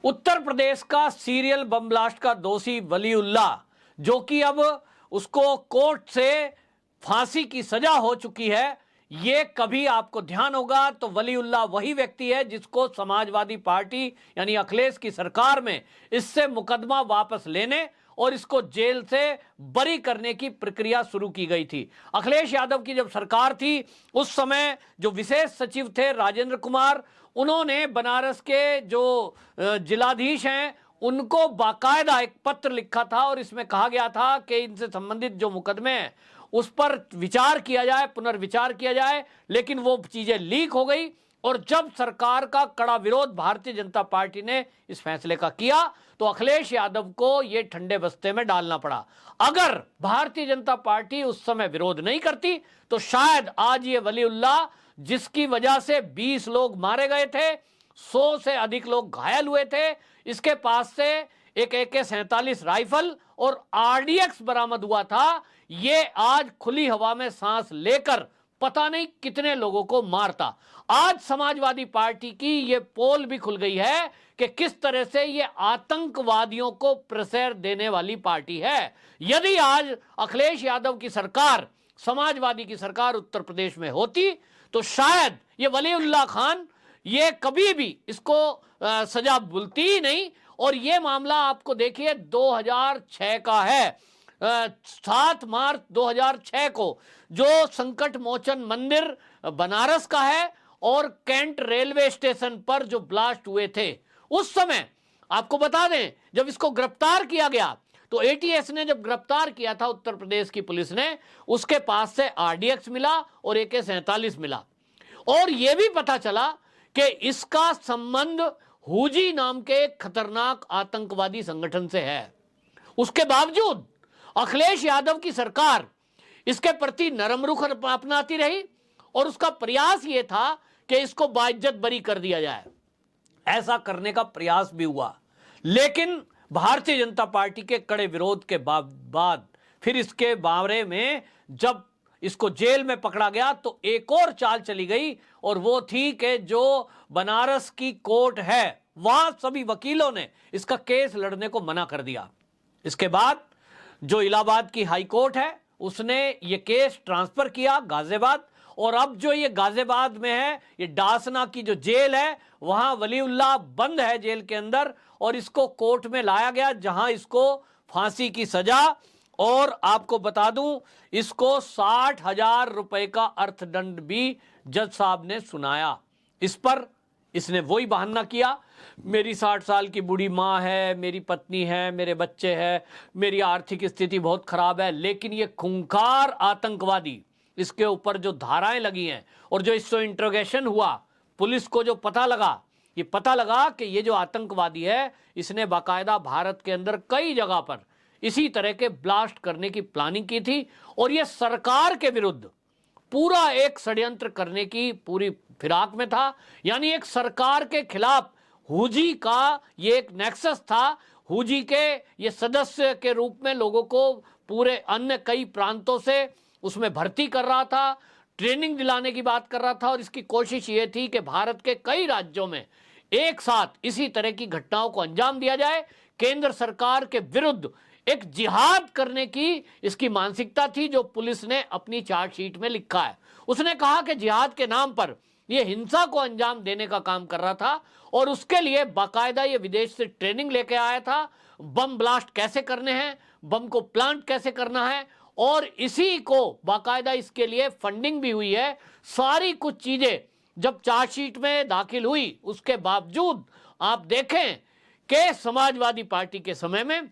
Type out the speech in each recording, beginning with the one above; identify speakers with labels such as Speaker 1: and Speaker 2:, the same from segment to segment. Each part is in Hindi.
Speaker 1: उत्तर प्रदेश का सीरियल बम ब्लास्ट का दोषी वलीउल्लाह, जो कि अब उसको कोर्ट से फांसी की सजा हो चुकी है, ये कभी आपको ध्यान होगा तो वलीउल्लाह वही व्यक्ति है जिसको समाजवादी पार्टी यानी अखिलेश की सरकार में इससे मुकदमा वापस लेने और इसको जेल से बरी करने की प्रक्रिया शुरू की गई थी। अखिलेश यादव की जब सरकार थी उस समय जो विशेष सचिव थे राजेंद्र कुमार, उन्होंने बनारस के जो जिलाधीश हैं उनको बाकायदा एक पत्र लिखा था और इसमें कहा गया था कि इनसे संबंधित जो मुकदमे हैं उस पर विचार किया जाए, पुनर्विचार किया जाए, लेकिन वो चीजें लीक हो गई। और जब सरकार का कड़ा विरोध भारतीय जनता पार्टी ने इस फैसले का किया तो अखिलेश यादव को ये ठंडे बस्ते में डालना पड़ा। अगर भारतीय जनता पार्टी उस समय विरोध नहीं करती तो शायद आज ये वलीउल्लाह, जिसकी वजह से 20 लोग मारे गए थे, 100 से अधिक लोग घायल हुए थे, इसके पास से एक AK-47 राइफल और RDX बरामद हुआ था, ये आज खुली हवा में सांस लेकर पता नहीं कितने लोगों को मारता। आज समाजवादी पार्टी की ये पोल भी खुल गई है कि किस तरह से ये आतंकवादियों को प्रश्रय देने वाली पार्टी है। यदि आज अखिलेश यादव की सरकार, समाजवादी की सरकार उत्तर प्रदेश में होती तो शायद ये वलीउल्लाह खान ये कभी भी इसको सजा भूलती ही नहीं। और ये मामला आपको देखिए 2006 का है। 7 मार्च 2006 को जो संकट मोचन मंदिर बनारस का है और कैंट रेलवे स्टेशन पर जो ब्लास्ट हुए थे, उस समय आपको बता दें जब इसको गिरफ्तार किया गया तो ATS ने जब गिरफ्तार किया था उत्तर प्रदेश की पुलिस ने, उसके पास से RDX मिला और AK-47 मिला और यह भी पता चला कि इसका संबंध हुजी नाम के खतरनाक आतंकवादी संगठन से है। उसके बावजूद अखिलेश यादव की सरकार इसके प्रति नरम रुख अपनाती रही और उसका प्रयास यह था कि इसको बाइज्जत बरी कर दिया जाए। ऐसा करने का प्रयास भी हुआ, लेकिन भारतीय जनता पार्टी के कड़े विरोध के बाद फिर इसके बारे में जब इसको जेल में पकड़ा गया तो एक और चाल चली गई और वो थी कि जो बनारस की कोर्ट है वहां सभी वकीलों ने इसका केस लड़ने को मना कर दिया। इसके बाद जो इलाहाबाद की हाई कोर्ट है उसने ये केस ट्रांसफर किया गाजियाबाद, और अब जो ये गाजियाबाद में है, ये डासना की जो जेल है, वहां वलीउल्लाह बंद है जेल के अंदर और इसको कोर्ट में लाया गया जहां इसको फांसी की सजा और आपको बता दूं इसको 60,000 रुपए का अर्थदंड भी जज साहब ने सुनाया। इस पर इसने वही बहाना किया, मेरी 60 साल की बूढ़ी माँ है, मेरी पत्नी है, मेरे बच्चे हैं, मेरी आर्थिक स्थिति बहुत खराब है। लेकिन ये खूंखार आतंकवादी, इसके ऊपर जो धाराएं लगी हैं और जो इससे इंट्रोगेशन हुआ, पुलिस को जो पता लगा कि ये जो आतंकवादी है इसने बाकायदा भारत के अंदर कई जगह पर इसी तरह के ब्लास्ट करने की प्लानिंग की थी और ये सरकार के विरुद्ध पूरा एक षड्यंत्र करने की पूरी फिराक में था। यानी एक सरकार के खिलाफ हुजी का ये एक नेक्सस था। हुजी के ये सदस्य के रूप में लोगों को पूरे अन्य कई प्रांतों से उसमें भर्ती कर रहा था, ट्रेनिंग दिलाने की बात कर रहा था और इसकी कोशिश ये थी कि भारत के कई राज्यों में एक साथ इसी तरह की घटनाओं को अंजाम दिया जाए। केंद्र सरकार के विरुद्ध एक जिहाद करने की इसकी मानसिकता थी, जो पुलिस ने अपनी चार्जशीट में लिखा है। उसने कहा कि जिहाद के नाम पर यह हिंसा को अंजाम देने का काम कर रहा था और उसके लिए बाकायदा ये विदेश से ट्रेनिंग लेके आया था, बम ब्लास्ट कैसे करने हैं, बम को प्लांट कैसे करना है, और इसी को बाकायदा इसके लिए फंडिंग भी हुई है। सारी कुछ चीजें जब चार्जशीट में दाखिल हुई, उसके बावजूद आप देखें कि समाजवादी पार्टी के समय में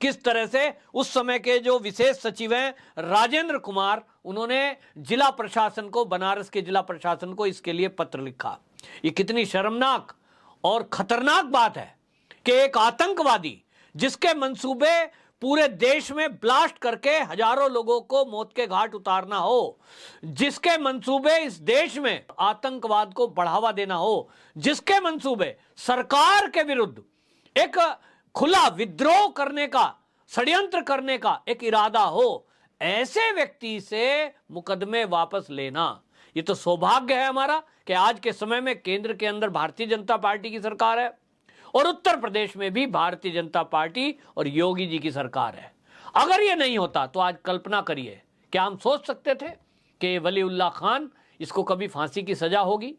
Speaker 1: किस तरह से उस समय के जो विशेष सचिव हैं राजेंद्र कुमार, उन्होंने जिला प्रशासन को, बनारस के जिला प्रशासन को इसके लिए पत्र लिखा। ये कितनी शर्मनाक और खतरनाक बात है कि एक आतंकवादी जिसके मंसूबे पूरे देश में ब्लास्ट करके हजारों लोगों को मौत के घाट उतारना हो, जिसके मंसूबे इस देश में आतंकवाद को बढ़ावा देना हो, जिसके मंसूबे सरकार के विरुद्ध एक खुला विद्रोह करने का, षड्यंत्र करने का एक इरादा हो, ऐसे व्यक्ति से मुकदमे वापस लेना, ये तो सौभाग्य है हमारा कि आज के समय में केंद्र के अंदर भारतीय जनता पार्टी की सरकार है और उत्तर प्रदेश में भी भारतीय जनता पार्टी और योगी जी की सरकार है। अगर ये नहीं होता तो आज कल्पना करिए, क्या हम सोच सकते थे कि वलीउल्लाह खान, इसको कभी फांसी की सजा होगी,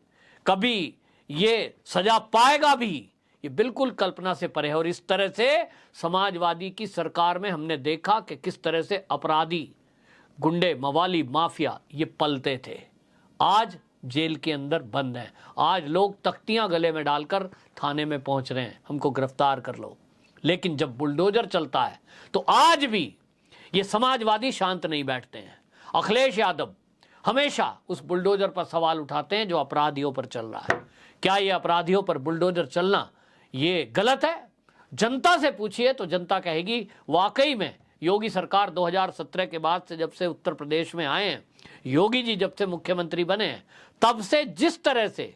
Speaker 1: कभी ये सजा पाएगा भी? ये बिल्कुल कल्पना से परे है। और इस तरह से समाजवादी की सरकार में हमने देखा कि किस तरह से अपराधी, गुंडे, मवाली, माफिया ये पलते थे। आज जेल के अंदर बंद हैं। आज लोग तख्तियां गले में डालकर थाने में पहुंच रहे हैं, हमको गिरफ्तार कर लो। लेकिन जब बुलडोजर चलता है तो आज भी ये समाजवादी शांत नहीं बैठते हैं। अखिलेश यादव हमेशा उस बुलडोजर पर सवाल उठाते हैं जो अपराधियों पर चल रहा है। क्या ये अपराधियों पर बुलडोजर चलना ये गलत है? जनता से पूछिए तो जनता कहेगी वाकई में योगी सरकार 2017 के बाद से, जब से उत्तर प्रदेश में आए हैं, योगी जी जब से मुख्यमंत्री बने हैं, तब से जिस तरह से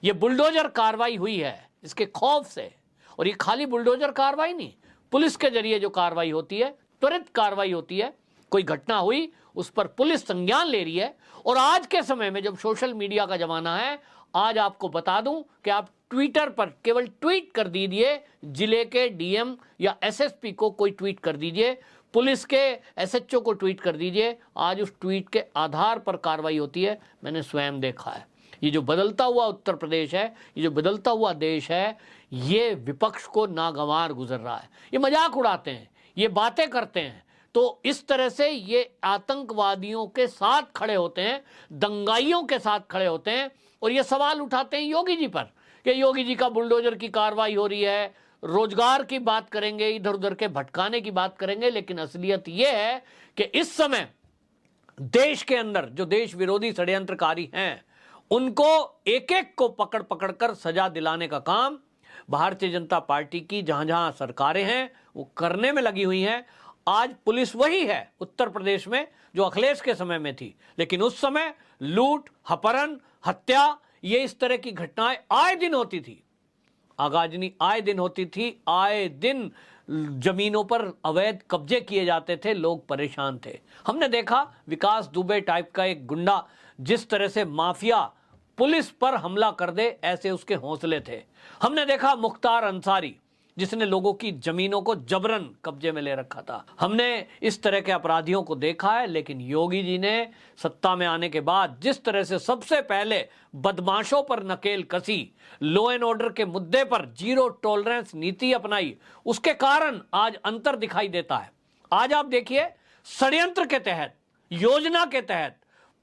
Speaker 1: ये बुलडोजर कार्रवाई हुई है, इसके खौफ से, और ये खाली बुलडोजर कार्रवाई नहीं, पुलिस के जरिए जो कार्रवाई होती है, त्वरित कार्रवाई होती है, कोई घटना हुई उस पर पुलिस संज्ञान ले रही है। और आज के समय में जब सोशल मीडिया का जमाना है, आज आपको बता दूं कि आप ट्विटर पर केवल ट्वीट कर दीजिए, जिले के डीएम या एसएसपी को कोई ट्वीट कर दीजिए, पुलिस के एसएचओ को ट्वीट कर दीजिए, आज उस ट्वीट के आधार पर कार्रवाई होती है। मैंने स्वयं देखा है। ये जो बदलता हुआ उत्तर प्रदेश है, ये जो बदलता हुआ देश है, ये विपक्ष को नागवार गुजर रहा है। ये मजाक उड़ाते हैं, ये बातें करते हैं, तो इस तरह से ये आतंकवादियों के साथ खड़े होते हैं, दंगाइयों के साथ खड़े होते हैं, और ये सवाल उठाते हैं योगी जी पर कि योगी जी का बुलडोजर की कार्रवाई हो रही है, रोजगार की बात करेंगे, इधर उधर के भटकाने की बात करेंगे। लेकिन असलियत यह है कि इस समय देश के अंदर जो देश विरोधी षड्यंत्रकारी हैं, उनको एक एक को पकड़ पकड़ कर सजा दिलाने का काम भारतीय जनता पार्टी की जहां जहां सरकारें हैं वो करने में लगी हुई हैं। आज पुलिस वही है उत्तर प्रदेश में जो अखिलेश के समय में थी, लेकिन उस समय लूट, अपहरण, हत्या, ये इस तरह की घटनाएं आए दिन होती थी। आगाजनी आए दिन होती थी, आए दिन जमीनों पर अवैध कब्जे किए जाते थे, लोग परेशान थे। हमने देखा विकास दुबे टाइप का एक गुंडा जिस तरह से माफिया पुलिस पर हमला कर दे, ऐसे उसके हौसले थे। हमने देखा मुख्तार अंसारी जिसने लोगों की जमीनों को जबरन कब्जे में ले रखा था। हमने इस तरह के अपराधियों को देखा है। लेकिन योगी जी ने सत्ता में आने के बाद जिस तरह से सबसे पहले बदमाशों पर नकेल कसी, लॉ एंड ऑर्डर के मुद्दे पर जीरो टॉलरेंस नीति अपनाई, उसके कारण आज अंतर दिखाई देता है। आज आप देखिए, षड्यंत्र के तहत, योजना के तहत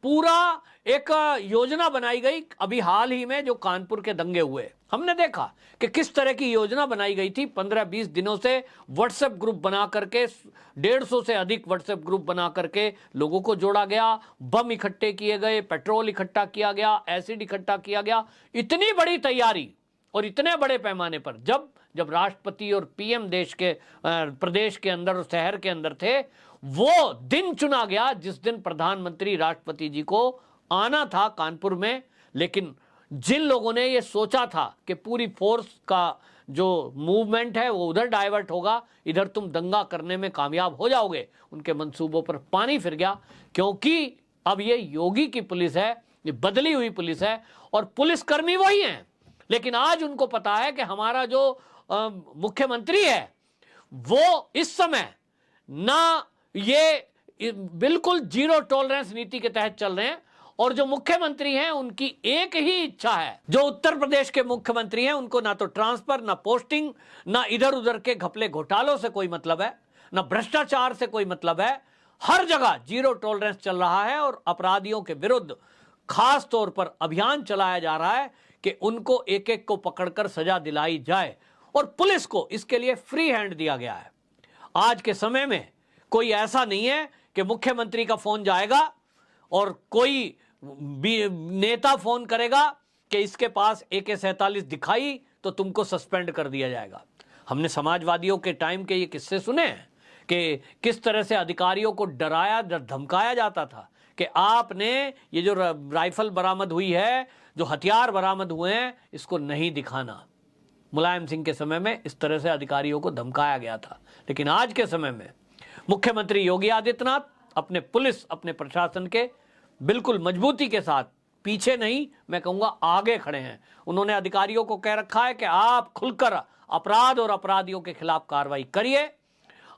Speaker 1: पूरा एक योजना बनाई गई। अभी हाल ही में जो कानपुर के दंगे हुए, हमने देखा कि किस तरह की योजना बनाई गई थी। 15-20 दिनों से व्हाट्सएप ग्रुप बना करके, 150 से अधिक व्हाट्सएप ग्रुप बना करके लोगों को जोड़ा गया, बम इकट्ठे किए गए, पेट्रोल इकट्ठा किया गया, एसिड इकट्ठा किया गया। इतनी बड़ी तैयारी और इतने बड़े पैमाने पर जब राष्ट्रपति और पीएम देश के प्रदेश के अंदर और शहर के अंदर थे, वो दिन चुना गया जिस दिन प्रधानमंत्री राष्ट्रपति जी को आना था कानपुर में। लेकिन जिन लोगों ने ये सोचा था कि पूरी फोर्स का जो मूवमेंट है वो उधर डाइवर्ट होगा, इधर तुम दंगा करने में कामयाब हो जाओगे, उनके मंसूबों पर पानी फिर गया। क्योंकि अब ये योगी की पुलिस है, ये बदली हुई पुलिस है और पुलिसकर्मी वही हैं। लेकिन आज उनको पता है कि हमारा जो मुख्यमंत्री है वो इस समय ना ये बिल्कुल जीरो टॉलरेंस नीति के तहत चल रहे हैं, और जो मुख्यमंत्री हैं उनकी एक ही इच्छा है। जो उत्तर प्रदेश के मुख्यमंत्री हैं उनको ना तो ट्रांसफर, ना पोस्टिंग, ना इधर उधर के घपले घोटालों से कोई मतलब है, ना भ्रष्टाचार से कोई मतलब है। हर जगह जीरो टॉलरेंस चल रहा है और अपराधियों के विरुद्ध खास तौर पर अभियान चलाया जा रहा है कि उनको एक एक को पकड़कर सजा दिलाई जाए, और पुलिस को इसके लिए फ्री हैंड दिया गया है। आज के समय में कोई ऐसा नहीं है कि मुख्यमंत्री का फोन जाएगा और कोई नेता फोन करेगा कि इसके पास AK-47 दिखाई तो तुमको सस्पेंड कर दिया जाएगा। हमने समाजवादियों के टाइम के ये किस्से सुने हैं कि किस तरह से अधिकारियों को डराया धमकाया जाता था कि आपने ये जो राइफल बरामद हुई है, जो हथियार बरामद हुए हैं, इसको नहीं दिखाना। मुलायम सिंह के समय में इस तरह से अधिकारियों को धमकाया गया था। लेकिन आज के समय में मुख्यमंत्री योगी आदित्यनाथ अपने पुलिस, अपने प्रशासन के बिल्कुल मजबूती के साथ पीछे नहीं, मैं कहूंगा आगे खड़े हैं। उन्होंने अधिकारियों को कह रखा है कि आप खुलकर अपराध और अपराधियों के खिलाफ कार्रवाई करिए।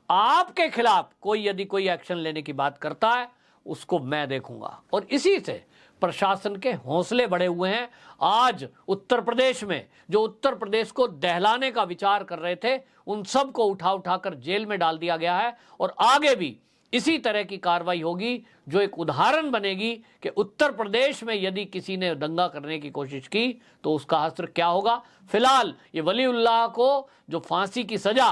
Speaker 1: आपके खिलाफ कोई यदि कोई एक्शन लेने की बात करता है उसको मैं देखूंगा। और इसी से प्रशासन के हौसले बढ़े हुए हैं। आज उत्तर प्रदेश में जो उत्तर प्रदेश को दहलाने का विचार कर रहे थे उन सब को उठाकर जेल में डाल दिया गया है। और आगे भी इसी तरह की कार्रवाई होगी जो एक उदाहरण बनेगी कि उत्तर प्रदेश में यदि किसी ने दंगा करने की कोशिश की तो उसका असर क्या होगा। फिलहाल ये वलीउल्लाह को जो फांसी की सजा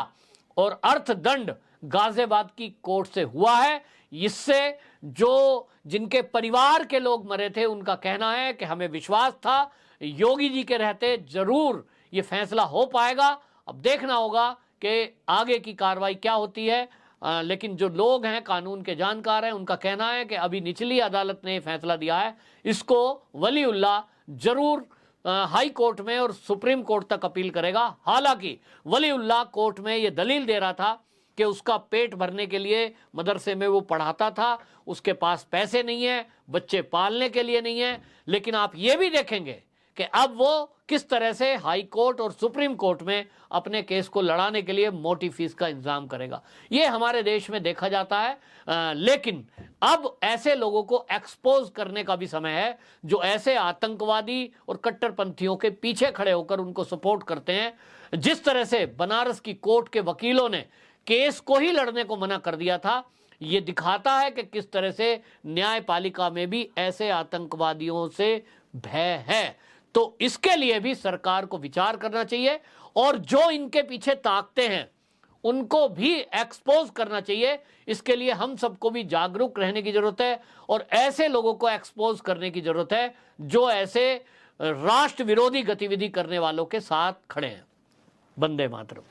Speaker 1: और अर्थदंड गाजियाबाद की कोर्ट से हुआ है, इससे जो जिनके परिवार के लोग मरे थे उनका कहना है कि हमें विश्वास था योगी जी के रहते जरूर ये फैसला हो पाएगा। अब देखना होगा कि आगे की कार्रवाई क्या होती है। लेकिन जो लोग हैं, कानून के जानकार हैं, उनका कहना है कि अभी निचली अदालत ने फैसला दिया है, इसको वलीउल्लाह जरूर हाई कोर्ट में और सुप्रीम कोर्ट तक अपील करेगा। हालांकि वलीउल्लाह कोर्ट में ये दलील दे रहा था कि उसका पेट भरने के लिए मदरसे में वो पढ़ाता था, उसके पास पैसे नहीं है, बच्चे पालने के लिए नहीं है। लेकिन आप ये भी देखेंगे कि अब वो किस तरह से हाई कोर्ट और सुप्रीम कोर्ट में अपने केस को लड़ाने के लिए मोटी फीस का इंतजाम करेगा। ये हमारे देश में देखा जाता है। लेकिन अब ऐसे लोगों को एक्सपोज करने का भी समय है जो ऐसे आतंकवादी और कट्टरपंथियों के पीछे खड़े होकर उनको सपोर्ट करते हैं। जिस तरह से बनारस की कोर्ट के वकीलों ने केस को ही लड़ने को मना कर दिया था, ये दिखाता है कि किस तरह से न्यायपालिका में भी ऐसे आतंकवादियों से भय है। तो इसके लिए भी सरकार को विचार करना चाहिए और जो इनके पीछे ताकते हैं उनको भी एक्सपोज करना चाहिए। इसके लिए हम सबको भी जागरूक रहने की जरूरत है और ऐसे लोगों को एक्सपोज करने की जरूरत है जो ऐसे राष्ट्र विरोधी गतिविधि करने वालों के साथ खड़े हैं। वंदे मातरम।